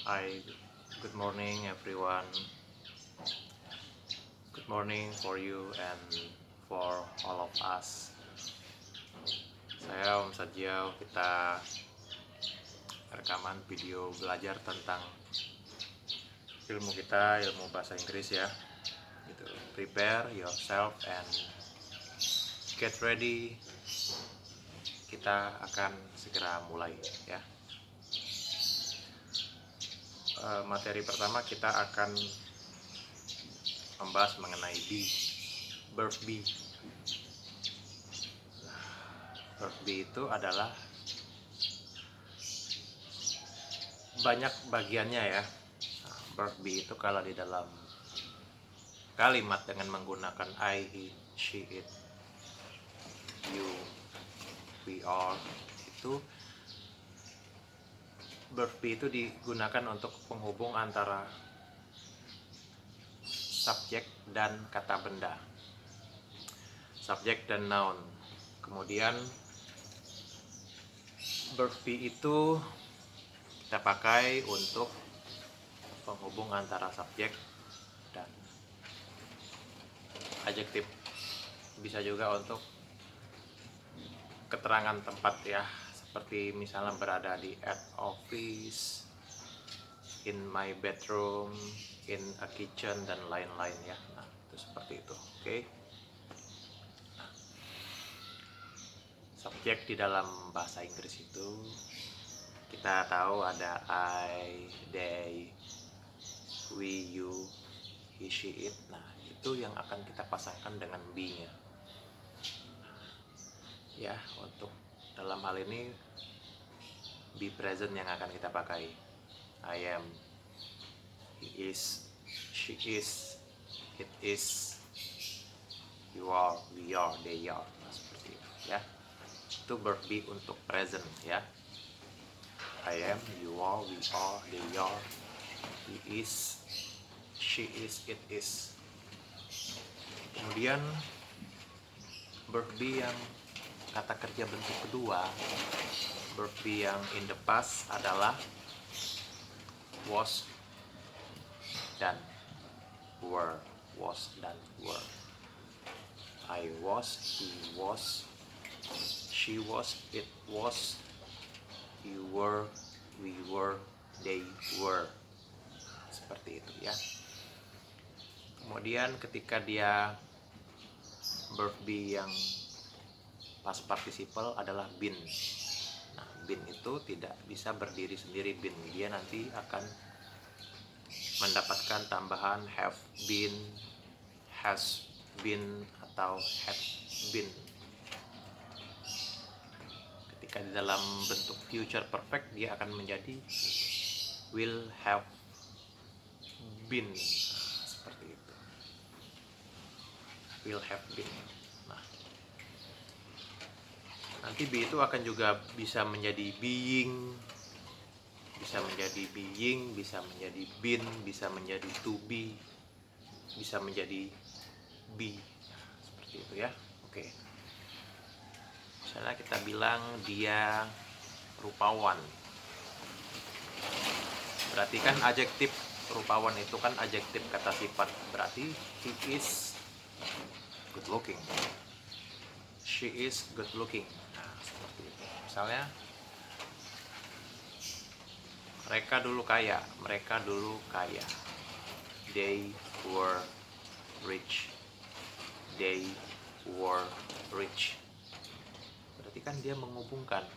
Hi, good morning everyone. Good morning for you and for all of us. Saya Om Sajiao, kita rekaman video belajar tentang ilmu kita, ilmu bahasa Inggris ya. Gitu. Prepare yourself and get ready. Kita akan segera mulai ya. Materi pertama kita akan membahas mengenai verb be. Verb be itu adalah banyak bagiannya ya. Verb be itu kalau di dalam kalimat dengan menggunakan I, he, she, it, you, we are, itu verb be itu digunakan untuk penghubung antara subjek dan kata benda, subjek dan noun. Kemudian verb be itu kita pakai untuk penghubung antara subjek dan adjektif, bisa juga untuk keterangan tempat ya, seperti misalnya berada di at office, in my bedroom, in a kitchen, dan lain-lain ya. Nah, itu seperti itu. Oke. Nah, subjek di dalam bahasa Inggris itu kita tahu ada I, they, we, you, he, she, it. Nah, itu yang akan kita pasangkan dengan be-nya. Ya, untuk dalam hal ini be present yang akan kita pakai. I am, he is, she is, it is, you are, we are, they are. Nah, seperti itu ya. Itu verb be untuk present ya. I am, you are, we are, they are, he is, she is, it is. Kemudian verb be yang kata kerja bentuk kedua, verb be yang in the past adalah was dan were. Was dan were. I was, he was, she was, it was, you were, we were, they were. Seperti itu ya. Kemudian ketika dia verb be yang past participle adalah been. Nah, been itu tidak bisa berdiri sendiri been. Dia nanti akan mendapatkan tambahan have been, has been, atau had been. Ketika di dalam bentuk future perfect dia akan menjadi will have been. Seperti itu. Will have been. Nah, nanti be itu akan juga bisa menjadi being, bisa menjadi being, bisa menjadi been, bisa menjadi to be, bisa menjadi be. Seperti itu ya. Oke. Misalnya kita bilang dia rupawan. Berarti kan adjektif rupawan itu kan adjektif kata sifat. Berarti he is good looking. She is good looking. Nah, seperti itu. Misalnya mereka dulu kaya. Mereka dulu kaya. They were rich. They were rich. Berarti kan dia menghubungkan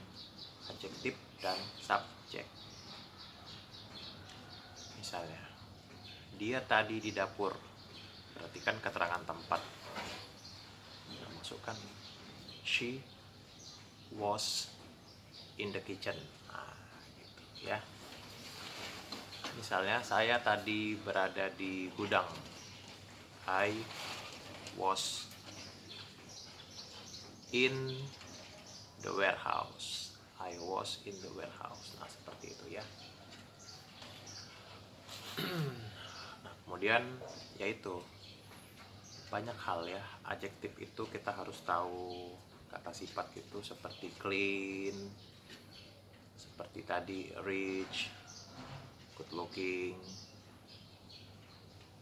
adjektif dan subjek. Misalnya dia tadi di dapur. Berarti kan keterangan tempat. Kita masukkan she was in the kitchen. Nah, gitu ya. Misalnya saya tadi berada di gudang. I was in the warehouse. I was in the warehouse. Nah, seperti itu ya. Nah, kemudian yaitu banyak hal ya. Adjektif itu kita harus tahu kata sifat itu seperti clean, seperti tadi rich, good looking,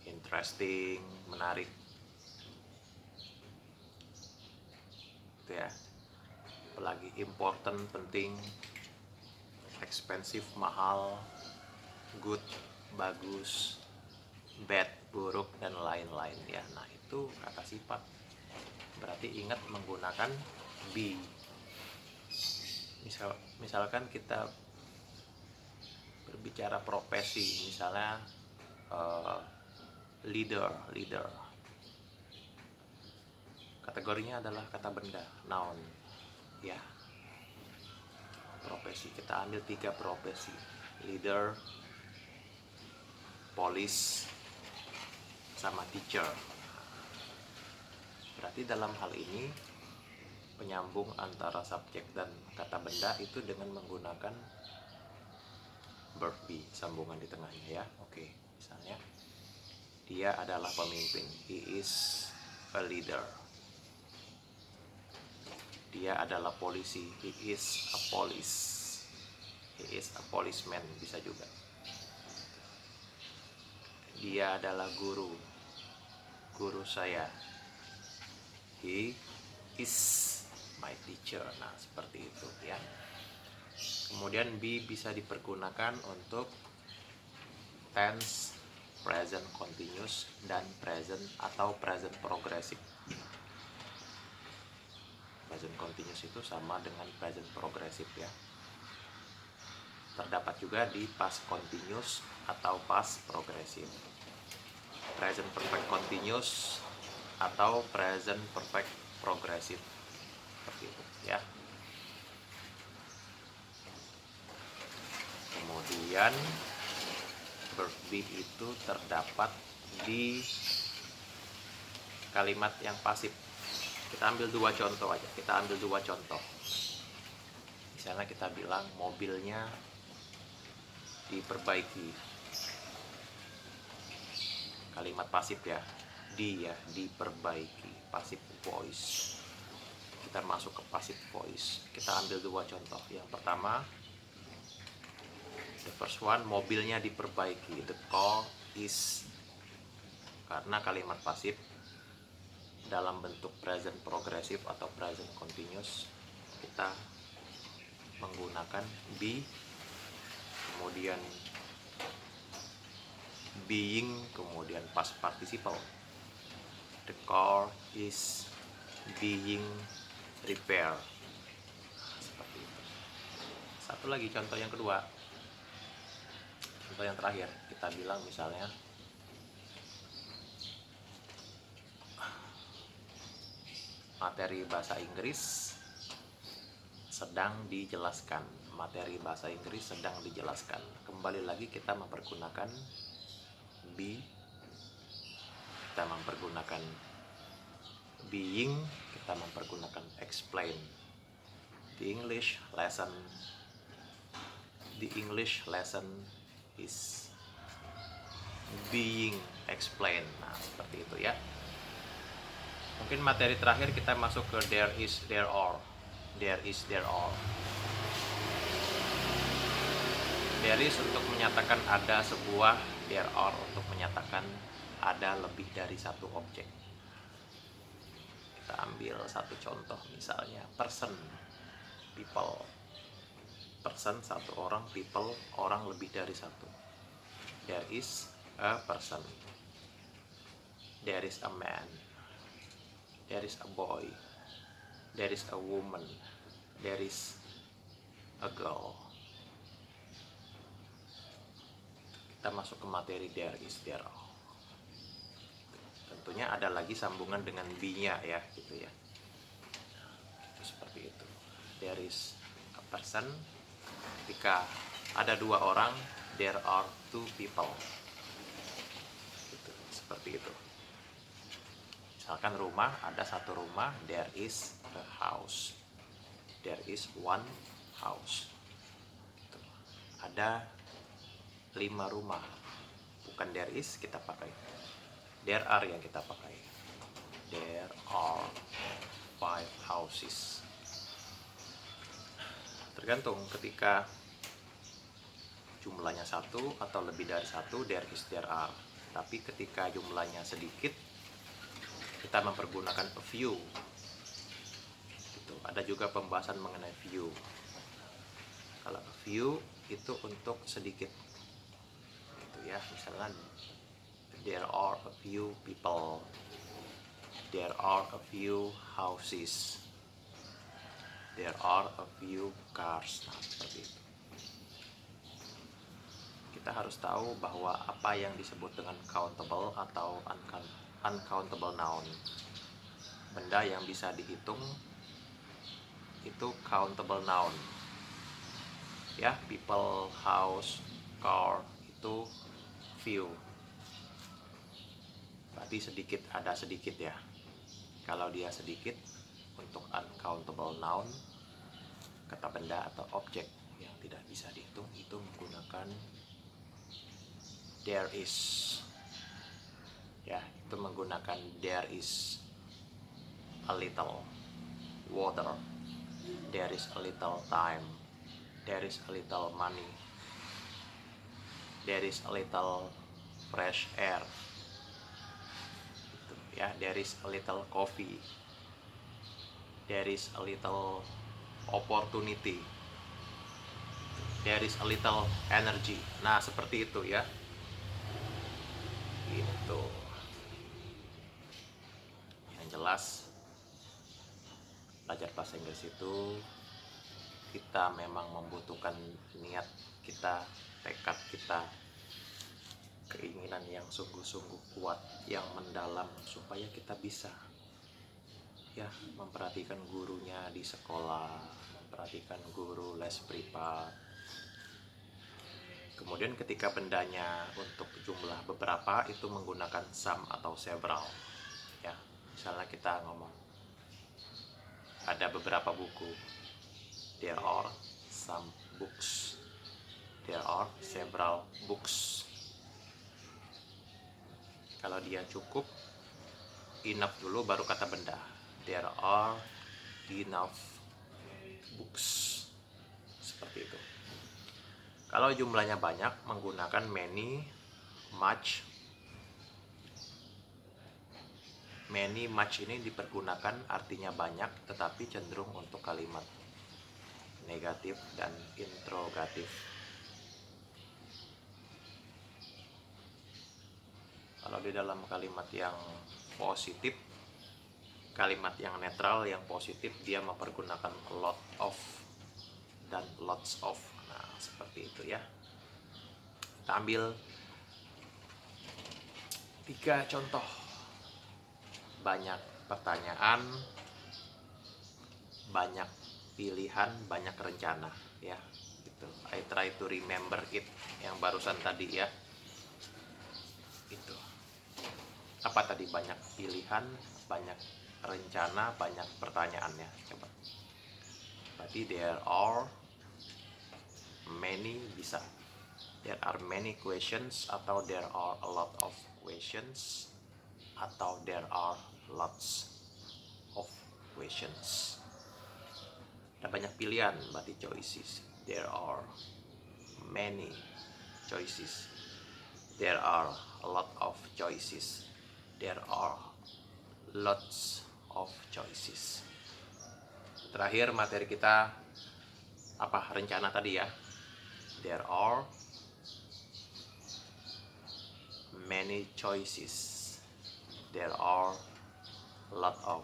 interesting, menarik, itu ya. Apalagi important, penting, expensive, mahal, good, bagus, bad, buruk, dan lain-lain ya. Nah, itu kata sifat. Berarti ingat menggunakan be. Misalkan kita berbicara profesi, misalnya leader. Kategorinya adalah kata benda, noun ya. Profesi, kita ambil 3 profesi: leader, police, sama teacher. Berarti dalam hal ini penyambung antara subjek dan kata benda itu dengan menggunakan verb be, sambungan di tengahnya ya. Oke, misalnya dia adalah pemimpin, he is a leader. Dia adalah polisi, he is a police, he is a policeman, bisa juga. Dia adalah guru saya, he is my teacher. Nah, seperti itu ya. Kemudian be bisa dipergunakan untuk tense, present continuous, dan present atau present progressive. Present continuous itu sama dengan present progressive ya. Terdapat juga di past continuous atau past progressive, present perfect continuous atau present perfect progressive, seperti itu ya. Kemudian verb be itu terdapat di kalimat yang pasif. Kita ambil 2 contoh aja. Misalnya kita bilang mobilnya diperbaiki. Kalimat pasif ya, diperbaiki, passive voice. Kita masuk ke passive voice. Kita ambil 2 contoh. Yang pertama, the first one, mobilnya diperbaiki. The car is, karena kalimat pasif dalam bentuk present progressive atau present continuous, kita menggunakan be, kemudian being, kemudian past participle. The car is being repaired. Seperti itu. Satu lagi contoh yang kedua. Contoh yang terakhir, kita bilang misalnya materi bahasa Inggris sedang dijelaskan. Kembali lagi kita mempergunakan be, kita mempergunakan being, kita mempergunakan explain. The English lesson is being explained. Nah, seperti itu ya. Mungkin materi terakhir kita masuk ke there is, there are. There is untuk menyatakan ada sebuah, there are untuk menyatakan ada lebih dari satu objek. Kita ambil satu contoh, misalnya person, people. Person, satu orang, people, orang lebih dari satu. There is a person. There is a man. There is a boy. There is a woman. There is a girl. Kita masuk ke materi there is, there are. Tentunya ada lagi sambungan dengan be-nya ya, gitu ya. Itu seperti itu. There is a person. Ketika ada 2 orang, there are 2 people. Gitu, seperti itu. Misalkan rumah, ada 1 rumah, there is a house. There is 1 house. Gitu. Ada 5 rumah. Bukan there is kita pakai, there are yang kita pakai. There are 5 houses. Tergantung, ketika jumlahnya satu atau lebih dari satu, there is, there are. Tapi ketika jumlahnya sedikit, kita mempergunakan a few. Gitu. Ada juga pembahasan mengenai few. Kalau a few itu untuk sedikit, gitu ya. Misalnya there are a few people, there are a few houses, there are a few cars. Nah, seperti itu. Kita harus tahu bahwa apa yang disebut dengan countable atau uncountable noun, benda yang bisa dihitung, itu countable noun. Ya, people, house, car, itu few. Berarti sedikit, ada sedikit ya. Kalau dia sedikit, untuk uncountable noun, kata benda atau objek yang tidak bisa dihitung, itu menggunakan there is. Ya, itu menggunakan there is a little water, there is a little time, there is a little money, there is a little fresh air, gitu, ya, there is a little coffee, there is a little opportunity, there is a little energy. Nah, seperti itu ya. Gitu. Yang jelas, belajar bahasa Inggris itu kita memang membutuhkan niat kita, tekad kita, keinginan yang sungguh-sungguh kuat, yang mendalam, supaya kita bisa ya memperhatikan gurunya di sekolah, memperhatikan guru les privat. Kemudian ketika bendanya untuk jumlah beberapa, itu menggunakan some atau several. Ya, misalnya kita ngomong ada beberapa buku, there are some books, there are several books. Kalau dia cukup, enough dulu baru kata benda, there are enough books. Seperti itu. Kalau jumlahnya banyak, menggunakan many, much. Many, much ini dipergunakan artinya banyak, tetapi cenderung untuk kalimat negatif dan interrogatif. Kalau di dalam kalimat yang positif, kalimat yang netral, yang positif, dia mempergunakan a lot of dan lots of. Nah, seperti itu ya. Kita ambil 3 contoh. Banyak pertanyaan, banyak pilihan, banyak rencana ya. Gitu. I try to remember it, yang barusan tadi ya. Itu. Apa tadi? Banyak pilihan, banyak rencana, banyak pertanyaannya. Coba. Berarti there are many, bisa there are many questions, atau there are a lot of questions, atau there are lots of questions. Ada banyak pilihan, berarti choices. There are many choices, there are a lot of choices, there are lots of choices. Terakhir materi kita apa? Rencana tadi ya. There are many choices, there are a lot of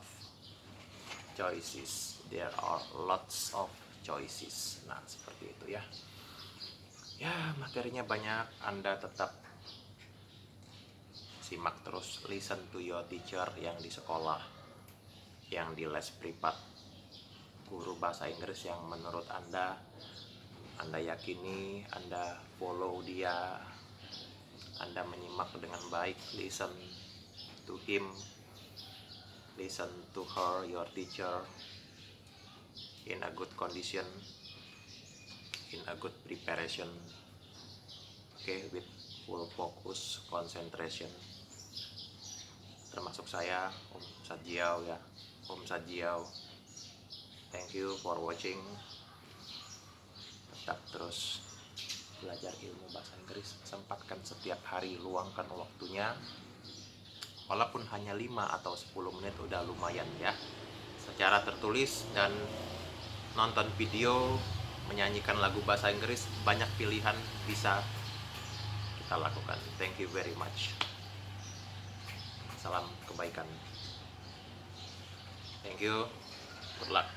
choices, there are lots of choices. Nah, seperti itu ya. Ya, materinya banyak, Anda tetap simak terus, listen to your teacher yang di sekolah, yang di les privat, guru bahasa Inggris yang menurut Anda yakini, Anda follow dia, Anda menyimak dengan baik, listen to him, listen to her, your teacher, in a good condition, in a good preparation, okay, with full focus, concentration. Termasuk saya, Om Sajiao ya, Om Sajiao. Thank you for watching. Tetap terus belajar ilmu bahasa Inggris, sempatkan setiap hari, luangkan waktunya. Walaupun hanya 5 atau 10 menit udah lumayan ya. Secara tertulis dan nonton video, menyanyikan lagu bahasa Inggris, banyak pilihan bisa kita lakukan. Thank you very much. Salam kebaikan. Thank you. Good luck.